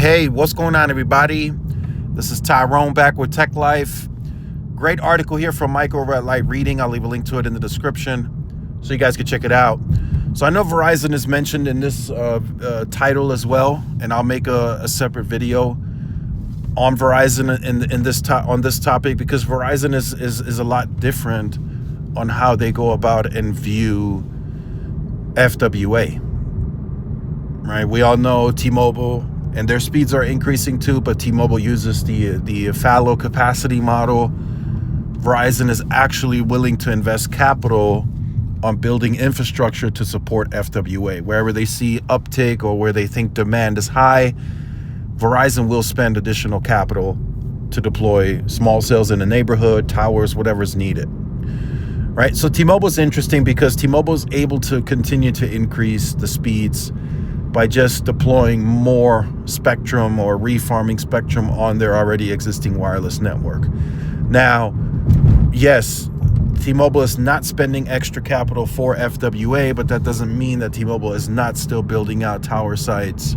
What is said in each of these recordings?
Hey, what's going on, everybody? This is Tyrone back with Tech Life. Great article here from Mike over at Light Reading. I'll leave a link to it in the description so you guys can check it out. So I know Verizon is mentioned in this title as well, and I'll make a separate video on Verizon on this topic, because Verizon is a lot different on how they go about and view FWA. Right? We all know T-Mobile, and their speeds are increasing too, but T-Mobile uses the fallow capacity model. Verizon is actually willing to invest capital on building infrastructure to support FWA. Wherever they see uptick or where they think demand is high, Verizon will spend additional capital to deploy small cells in the neighborhood, towers, whatever is needed. Right? So T-Mobile is interesting because T-Mobile is able to continue to increase the speeds by just deploying more spectrum or refarming spectrum on their already existing wireless network. Now, yes, T-Mobile is not spending extra capital for FWA, but that doesn't mean that T-Mobile is not still building out tower sites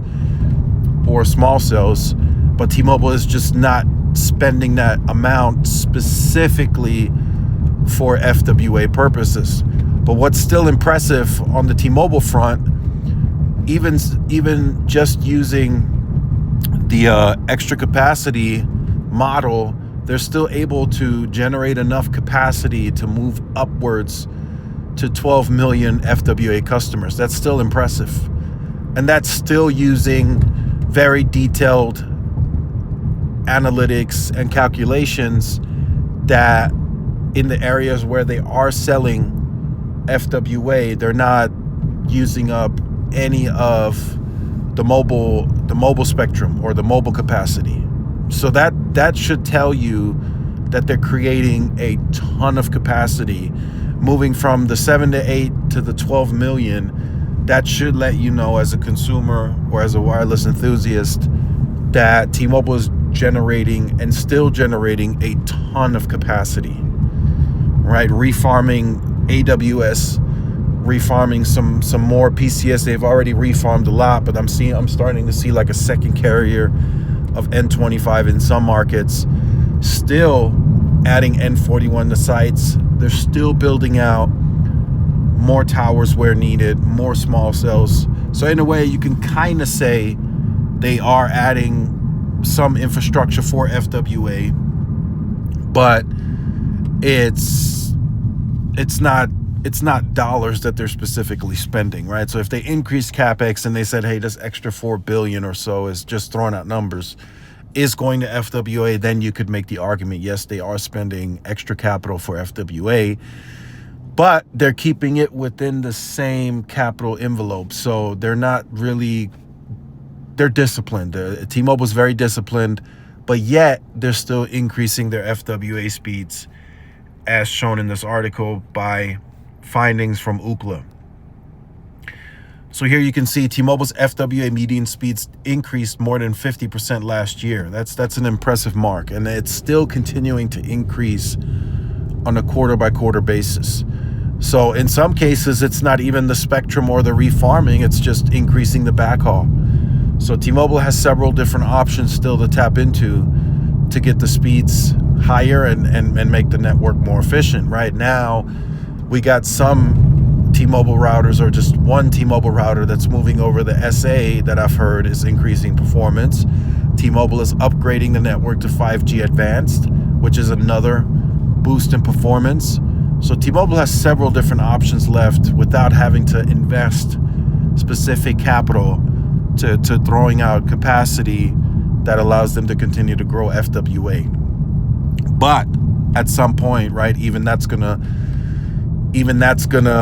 or small cells, but T-Mobile is just not spending that amount specifically for FWA purposes. But what's still impressive on the T-Mobile front, even just using the extra capacity model, they're still able to generate enough capacity to move upwards to 12 million FWA customers. That's still impressive. And that's still using very detailed analytics and calculations that in the areas where they are selling FWA, they're not using up any of the mobile spectrum or the mobile capacity. So that should tell you that they're creating a ton of capacity, moving from the 7 to 8 to the 12 million. That should let you know, as a consumer or as a wireless enthusiast, that T-Mobile is generating and still generating a ton of capacity, right? Refarming AWS, refarming some more PCS. They've already refarmed a lot, but I'm starting to see like a second carrier of N25 in some markets, still adding N41 to sites. They're still building out more towers where needed, more small cells. So in a way, you can kind of say they are adding some infrastructure for FWA, but it's not dollars that they're specifically spending, right? So if they increase CapEx and they said, hey, this extra $4 billion or so is just throwing out numbers, is going to FWA, then you could make the argument, yes, they are spending extra capital for FWA, but they're keeping it within the same capital envelope. So they're disciplined. T-Mobile's very disciplined, but yet they're still increasing their FWA speeds, as shown in this article by findings from Ookla. So here you can see T-Mobile's FWA median speeds increased more than 50% last year. That's an impressive mark, and it's still continuing to increase on a quarter-by-quarter basis. So in some cases, it's not even the spectrum or the refarming, it's just increasing the backhaul. So T-Mobile has several different options still to tap into to get the speeds higher and make the network more efficient. Right now, we got some T-Mobile routers, or just one T-Mobile router that's moving over the SA that I've heard is increasing performance. T-Mobile is upgrading the network to 5G Advanced, which is another boost in performance. So T-Mobile has several different options left without having to invest specific capital to throwing out capacity that allows them to continue to grow FWA. But at some point, right, even that's gonna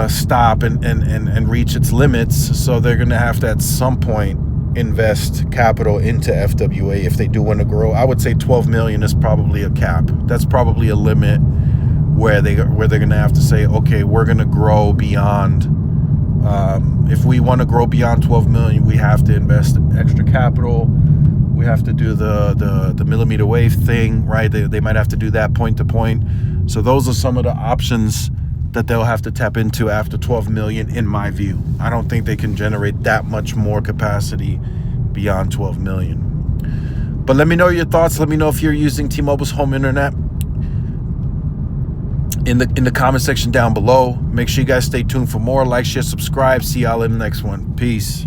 stop and reach its limits. So they're gonna have to at some point invest capital into FWA if they do want to grow. I would say 12 million is probably a cap. That's probably a limit where they're gonna have to say, okay, we're gonna grow beyond. If we want to grow beyond 12 million, we have to invest extra capital. We have to do the millimeter wave thing, right? They might have to do that point to point. So those are some of the options that they'll have to tap into after 12 million, in my view. I don't think they can generate that much more capacity beyond 12 million. But let me know your thoughts. Let me know if you're using T-Mobile's home internet in the comment section down below. Make sure you guys stay tuned for more. Like, share, subscribe. See y'all in the next one. Peace.